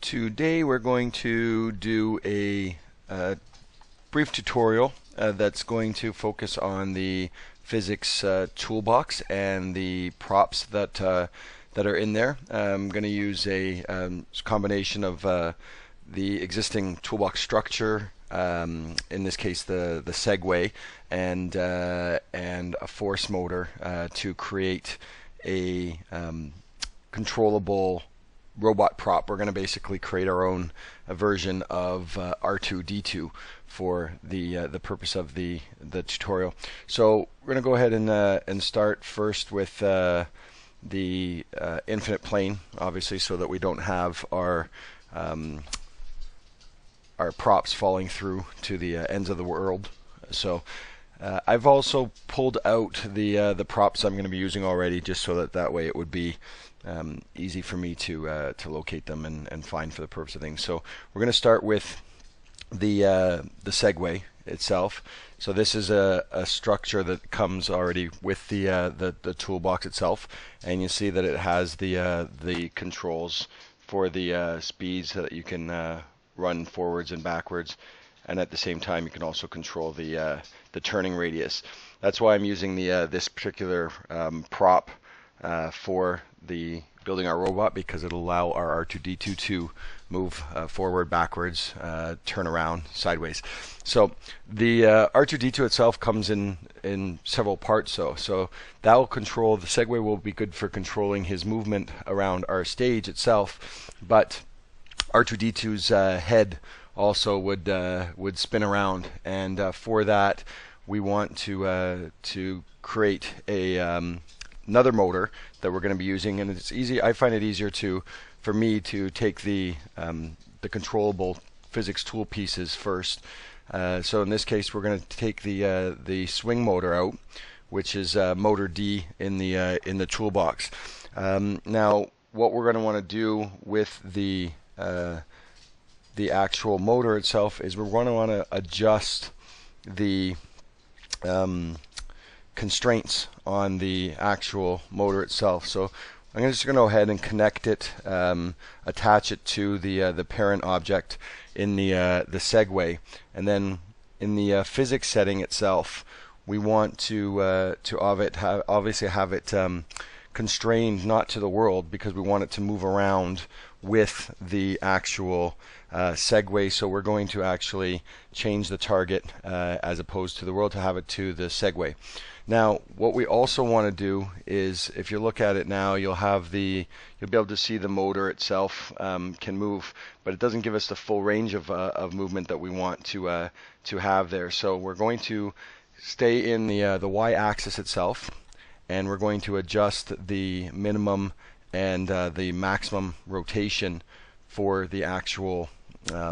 Today we're going to do a brief tutorial that's going to focus on the Physics Toolbox and the props that are in there. I'm going to use a combination of the existing toolbox structure, in this case the Segway, and a force motor to create a controllable robot prop. We're going to basically create our own version of R2-D2 for the purpose of the tutorial. So we're going to go ahead and start first with the infinite plane, obviously, so that we don't have our props falling through to the ends of the world. So I've also pulled out the props I'm going to be using already, just so that way it would be easy for me to locate them and find for the purpose of things. So we're going to start with the Segway itself. So this is a structure that comes already with the toolbox itself, and you see that it has the controls for the speeds that you can run forwards and backwards, and at the same time you can also control the turning radius. That's why I'm using this particular prop for the building our robot, because it'll allow our R2-D2 to move forward, backwards, turn around, sideways. So the R2-D2 itself comes in several parts. So that will control, the Segway will be good for controlling his movement around our stage itself, but R2-D2's head also would spin around, and for that we want to create another motor that we're going to be using, and it's easy. I find it easier for me to take the controllable physics tool pieces first. So in this case, we're going to take the swing motor out, which is motor D in the toolbox. Now, what we're going to want to do with the actual motor itself is we're going to want to adjust the constraints on the actual motor itself. So I'm just going to go ahead and connect it, attach it to the parent object in the Segway, and then in the physics setting itself, we want to obviously have it constrained not to the world, because we want it to move around with the actual Segway. So we're going to actually change the target as opposed to the world, to have it to the Segway. Now, what we also want to do is, if you look at it now, you'll be able to see the motor itself can move, but it doesn't give us the full range of movement that we want to have there. So we're going to stay in the y-axis itself, and we're going to adjust the minimum and the maximum rotation for the actual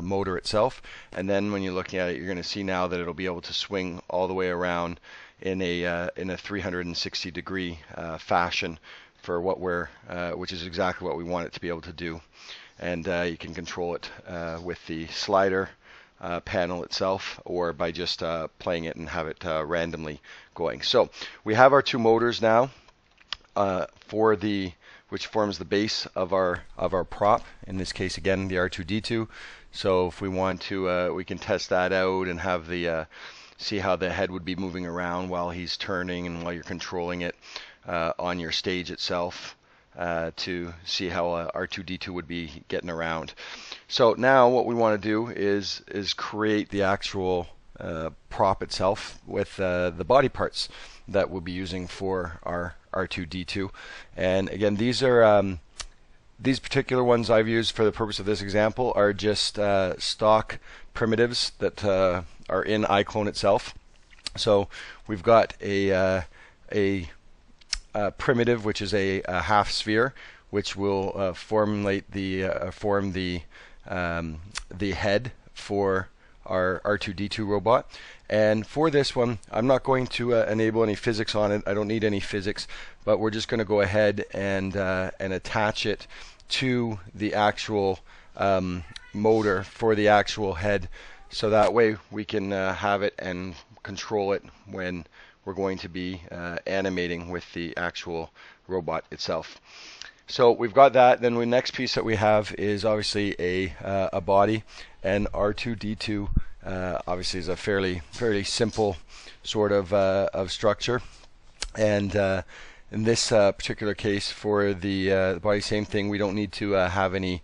motor itself. And then when you're looking at it, you're going to see now that it'll be able to swing all the way around in a 360 degree fashion for what which is exactly what we want it to be able to do. And you can control it with the slider panel itself, or by just playing it and have it randomly going. So we have our two motors now, which forms the base of our prop. In this case, again, the R2-D2. So if we want to, we can test that out and have see how the head would be moving around while he's turning and while you're controlling it on your stage itself, to see how R2-D2 would be getting around. So now what we want to do is create the actual prop itself with the body parts that we'll be using for our R2-D2. And again, these particular ones I've used for the purpose of this example are just stock primitives that are in Iclone itself. So we've got a primitive, which is a half sphere, which will form the head for our R2-D2 robot. And for this one, I'm not going to enable any physics on it. I don't need any physics, but we're just going to go ahead and attach it to the actual motor for the actual head, so that way we can have it and control it when we're going to be animating with the actual robot itself. So we've got that. Then the next piece that we have is obviously a body, and R2D2 obviously is a fairly simple sort of structure. And in this particular case for the body, same thing. We don't need to have any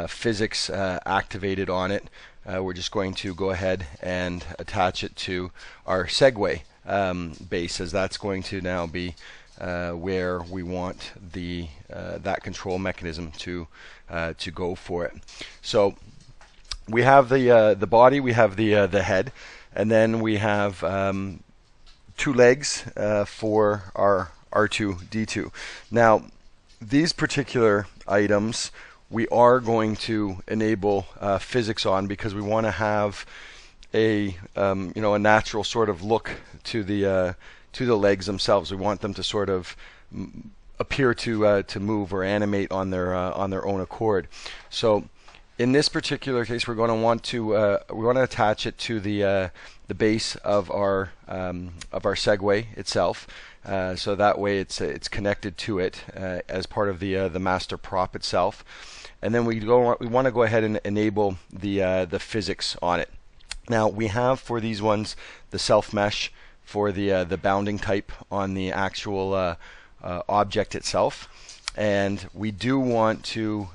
physics activated on it. We're just going to go ahead and attach it to our Segway base, as that's going to now be where we want the that control mechanism to go for it. So we have the body, we have the head, and then we have two legs for our R2D2. Now, these particular items we are going to enable physics on, because we want to have a a natural sort of look to the legs themselves. We want them to sort of appear to move or animate on their own accord. So in this particular case, we're going to want to attach it to the base of our Segway itself, so that way it's connected to it as part of the master prop itself. And then we want to go ahead and enable the physics on it. Now we have for these ones the self mesh for the bounding type on the actual object itself. And we do want to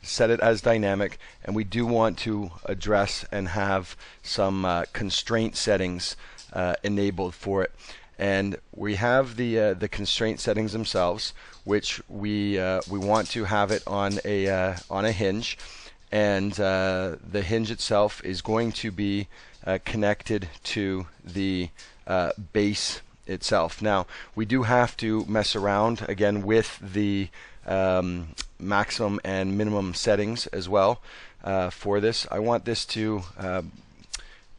set it as dynamic, and we do want to address and have some constraint settings enabled for it. And we have the constraint settings themselves, which we want to have it on a hinge, and the hinge itself is going to be connected to the base itself. Now we do have to mess around again with the maximum and minimum settings as well for this. I want this to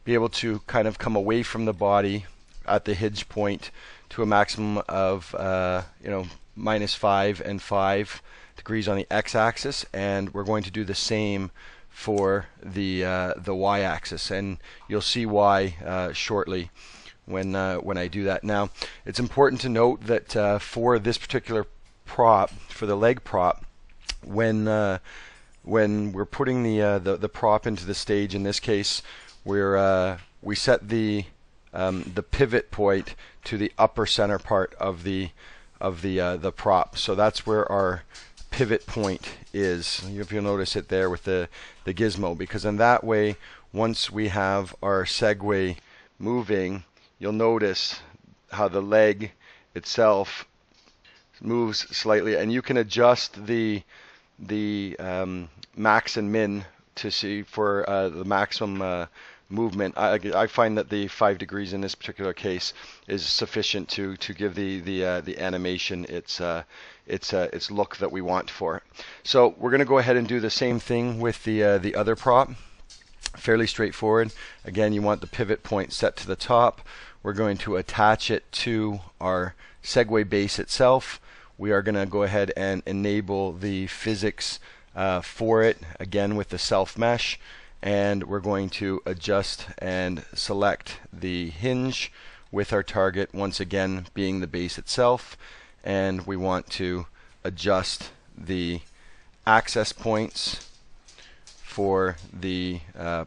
be able to kind of come away from the body at the hinge point to a maximum of -5 and 5 degrees on the x-axis, and we're going to do the same for the y-axis, and you'll see why shortly when I do that. Now, it's important to note that for this particular prop, for the leg prop, when we're putting the prop into the stage, in this case, we set the pivot point to the upper center part of the prop. So that's where our pivot point is. If you'll notice it there with the gizmo, because in that way, once we have our Segway moving, you'll notice how the leg itself moves slightly, and you can adjust the max and min to see for the maximum movement. I find that the 5 degrees in this particular case is sufficient to give the animation its look that we want for it. So we're going to go ahead and do the same thing with the other prop. Fairly straightforward. Again, you want the pivot point set to the top. We're going to attach it to our Segway base itself. We are going to go ahead and enable the physics for it, again with the self mesh, and we're going to adjust and select the hinge with our target once again being the base itself, and we want to adjust the access points for the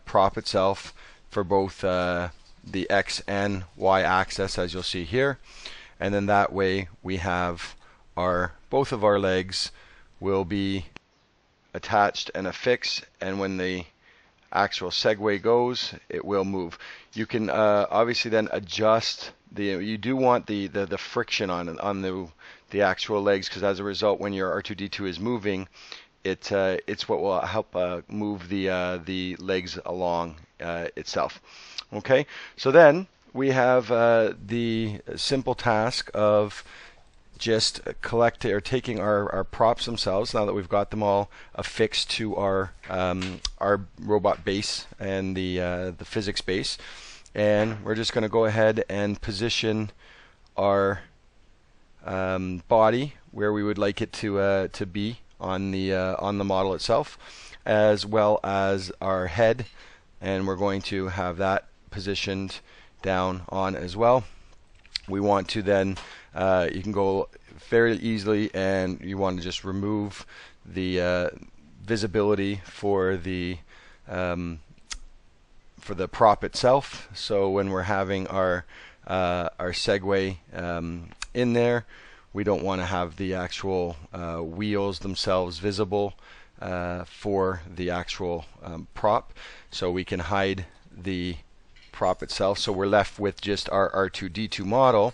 prop itself for both the X and Y axis, as you'll see here, and then that way we have both of our legs will be attached and affixed, and when the actual Segway goes, it will move. You can obviously then adjust you do want the friction on the actual legs, because as a result, when your R2D2 is moving, it's what will help move the legs along itself. Okay, so then we have the simple task of just taking our props themselves, now that we've got them all affixed to our robot base and the physics base, and we're just going to go ahead and position our body where we would like it to be on the model itself, as well as our head, and we're going to have that positioned down on as well. We want to then you can go very easily, and you want to just remove the visibility for the prop itself. So when we're having our Segway in there, we don't want to have the actual wheels themselves visible for the actual prop. So we can hide the prop itself. So we're left with just our R2-D2 model.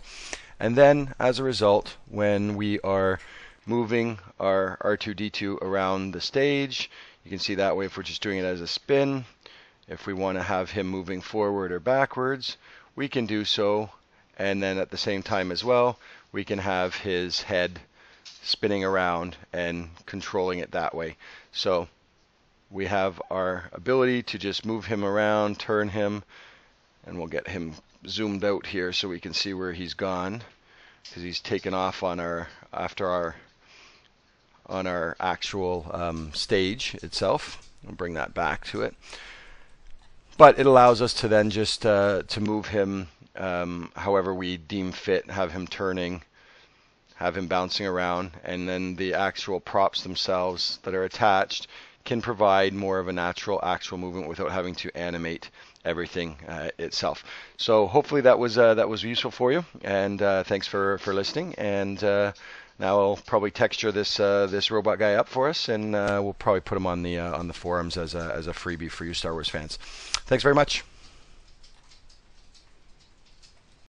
And then as a result, when we are moving our R2-D2 around the stage, you can see that way if we're just doing it as a spin. If we want to have him moving forward or backwards, we can do so. And then at the same time as well, we can have his head spinning around and controlling it that way. So we have our ability to just move him around, turn him, and we'll get him zoomed out here so we can see where he's gone, because he's taken off on our actual stage itself. I'll bring that back to it. But it allows us to then just to move him however we deem fit, have him turning, have him bouncing around, and then the actual props themselves that are attached can provide more of a natural actual movement without having to animate everything itself. So hopefully that was useful for you, and thanks for listening. And now I'll probably texture this robot guy up for us, and we'll probably put him on the forums as a freebie for you Star Wars fans. Thanks very much.